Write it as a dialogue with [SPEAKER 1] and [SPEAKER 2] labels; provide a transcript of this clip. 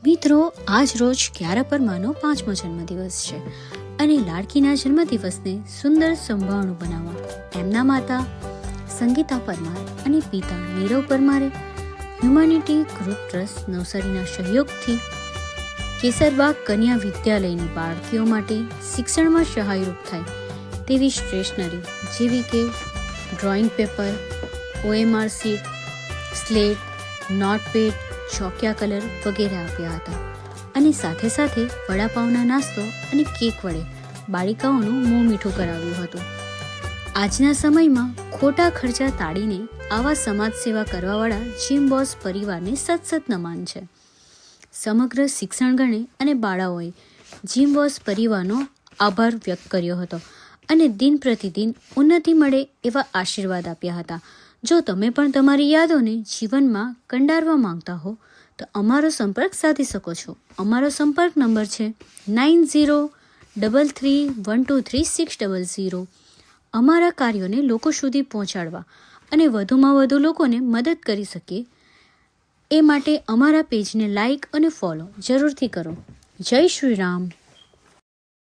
[SPEAKER 1] મિત્રો, આજ રોજ ક્યારા પરમારનો 5મો જન્મદિવસ છે અને લાડકીના જન્મદિવસને સુંદર સંભાવણું બનાવવા એમના માતા સંગીતા પરમાર અને પિતા નીરવ પરમારે હ્યુમેનિટી ગ્રુપ ટ્રસ્ટ નવસારીના સહયોગથી કેસરબાગ કન્યા વિદ્યાલયની બાળકીઓ માટે શિક્ષણમાં સહાયરૂપ થાય તેવી સ્ટેશનરી જેવી કે drawing paper, OMR sheet, slate, notepad, ચોકિયા કલર વગેરે આપ્યા હતા અને સાથે સાથે વડાપાવના નાસ્તો અને કેક વડે બાળિકાઓનું મોં મીઠું કરાવ્યું હતું. આજના સમયમાં ખોટા ખર્ચા ટાળીને આવા સમાજ સેવા કરવાવાળા જીમ બોસ પરિવારને સતસત નમન છે. સમગ્ર શિક્ષણગણે અને બાળાઓએ જીમ બોસ પરિવારનો આભાર વ્યક્ત કર્યો હતો અને દિન પ્રતિદિન ઉન્નતિ મળે એવા આશીર્વાદ આપ્યા હતા. જો તમે પણ તમારી યાદોને જીવનમાં કંડારવા માંગતા હો તો અમારો સંપર્ક સાધી શકો છો. અમારો સંપર્ક નંબર છે 903331236000. અમારા કાર્યોને લોકો સુધી પહોંચાડવા અને વધુમાં વધુ લોકોને મદદ કરી શકીએ એ માટે અમારા પેજને લાઈક અને ફોલો જરૂરથી કરો. જય શ્રી રામ.